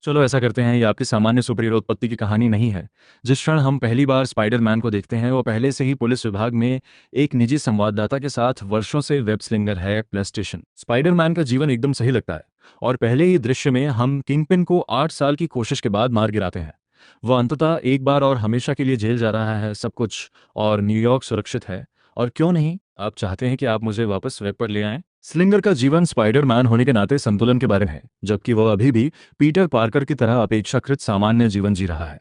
चलो ऐसा करते हैं, ये आपकी सामान्य सुपर हीरो उत्पत्ति की कहानी नहीं है। जिस क्षण हम पहली बार स्पाइडरमैन को देखते हैं वो पहले से ही पुलिस विभाग में एक निजी संवाददाता के साथ वर्षों से वेब स्लिंगर है। प्ले स्टेशन स्पाइडरमैन का जीवन एकदम सही लगता है और पहले ही दृश्य में हम किंगपिन को 8 साल की कोशिश के बाद मार गिराते हैं। वह अंततः एक बार और हमेशा के लिए जेल जा रहा है, सब कुछ और न्यूयॉर्क सुरक्षित है। और क्यों नहीं, आप चाहते हैं कि आप मुझे वापस वेब पर ले आएं। स्लिंगर का जीवन स्पाइडरमैन होने के नाते संतुलन के बारे में है, जबकि वह अभी भी पीटर पार्कर की तरह अपेक्षाकृत सामान्य जीवन जी रहा है।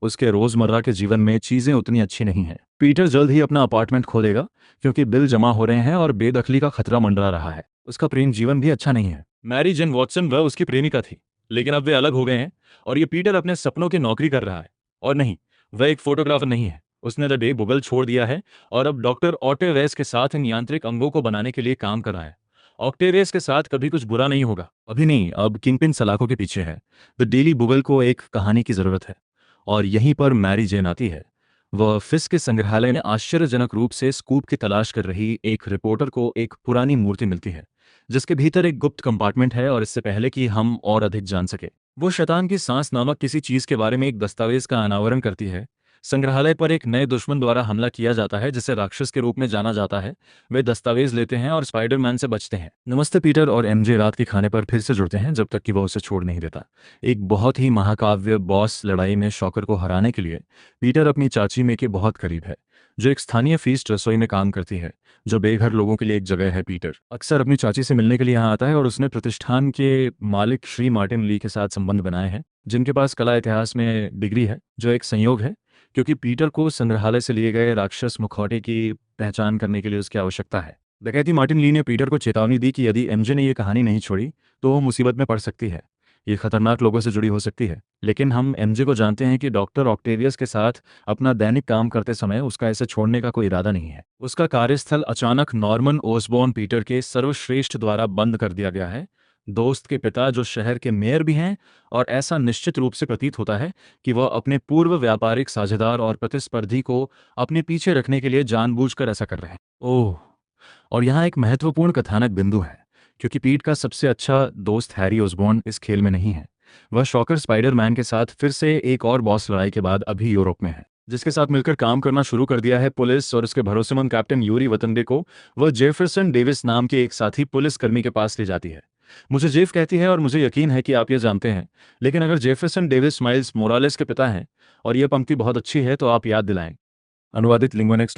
उसके रोजमर्रा के जीवन में चीजें उतनी अच्छी नहीं हैं। पीटर जल्द ही अपना अपार्टमेंट खो देगा क्योंकि बिल जमा हो रहे हैं और बेदखली का खतरा मंडरा रहा है। उसका प्रेम जीवन भी अच्छा नहीं है। मैरी जेन वॉटसन वह उसकी प्रेमिका थी, लेकिन अब वे अलग हो गए हैं और ये पीटर अपने सपनों की नौकरी कर रहा है। और नहीं, वह एक फोटोग्राफर नहीं है। उसने द डे बुगल छोड़ दिया है और अब डॉक्टर ऑटेवेस के साथ इन यांत्रिक अंगों को बनाने के लिए काम कर रहा है। ऑक्टेवियस के साथ कभी कुछ बुरा नहीं होगा। अभी नहीं, अब किंगपिन सलाखों के पीछे है। द डेली बुगल को एक कहानी की जरूरत है और यहीं पर मैरी जेन आती है। वह फिस्क के संग्रहालय में आश्चर्यजनक रूप से स्कूप की तलाश कर रही एक रिपोर्टर को एक पुरानी मूर्ति मिलती है जिसके भीतर एक गुप्त कंपार्टमेंट है। और इससे पहले कि हम और अधिक जान सके, वो शैतान की सांस नामक किसी चीज के बारे में एक दस्तावेज का अनावरण करती है। संग्रहालय पर एक नए दुश्मन द्वारा हमला किया जाता है जिसे राक्षस के रूप में जाना जाता है। वे दस्तावेज लेते हैं और स्पाइडरमैन से बचते हैं। नमस्ते पीटर और एमजे रात के खाने पर फिर से जुड़ते हैं जब तक कि वह उसे छोड़ नहीं देता। एक बहुत ही महाकाव्य बॉस लड़ाई में शॉकर को हराने के लिए पीटर अपनी चाची मे के बहुत करीब है, जो एक स्थानीय फीस्ट रसोई में काम करती है, जो बेघर लोगों के लिए एक जगह है। पीटर अक्सर अपनी चाची से मिलने के लिए यहाँ आता है और उसने प्रतिष्ठान के मालिक श्री मार्टिन ली के साथ संबंध बनाए हैं, जिनके पास कला इतिहास में डिग्री है, जो एक संयोग है क्योंकि पीटर को संग्रहालय से लिए गए राक्षस मुखौटे की पहचान करने के लिए उसकी आवश्यकता है। डकैती मार्टिन ली ने पीटर को चेतावनी दी कि यदि एमजे ने यह कहानी नहीं छोड़ी तो वो मुसीबत में पड़ सकती है। ये खतरनाक लोगों से जुड़ी हो सकती है। लेकिन हम एमजे को जानते हैं कि डॉक्टर ऑक्टेवियस के साथ अपना दैनिक काम करते समय उसका इसे छोड़ने का कोई इरादा नहीं है। उसका कार्यस्थल अचानक नॉर्मन ओसबॉर्न पीटर के सर्वश्रेष्ठ द्वारा बंद कर दिया गया है, दोस्त के पिता जो शहर के मेयर भी हैं। और ऐसा निश्चित रूप से प्रतीत होता है कि वह अपने पूर्व व्यापारिक साझेदार और प्रतिस्पर्धी को अपने पीछे रखने के लिए जानबूझकर ऐसा कर रहे हैं। ओह, और यहाँ एक महत्वपूर्ण कथानक बिंदु है, क्योंकि पीट का सबसे अच्छा दोस्त हैरी ओसबॉर्न इस खेल में नहीं है। वह शॉकर स्पाइडरमैन के साथ फिर से एक और बॉस लड़ाई के बाद अभी यूरोप में है, जिसके साथ मिलकर काम करना शुरू कर दिया है पुलिस और उसके भरोसेमंद कैप्टन यूरी वतंडे को वह जेफरसन डेविस नाम के एक साथी पुलिसकर्मी के पास ले जाती है। मुझे जेफ कहती है और मुझे यकीन है कि आप ये जानते हैं, लेकिन अगर जेफरसन डेविस माइल्स मोरालेस के पिता हैं और यह पंक्ति बहुत अच्छी है तो आप याद दिलाएं। अनुवादित लिंग्वानिक्स।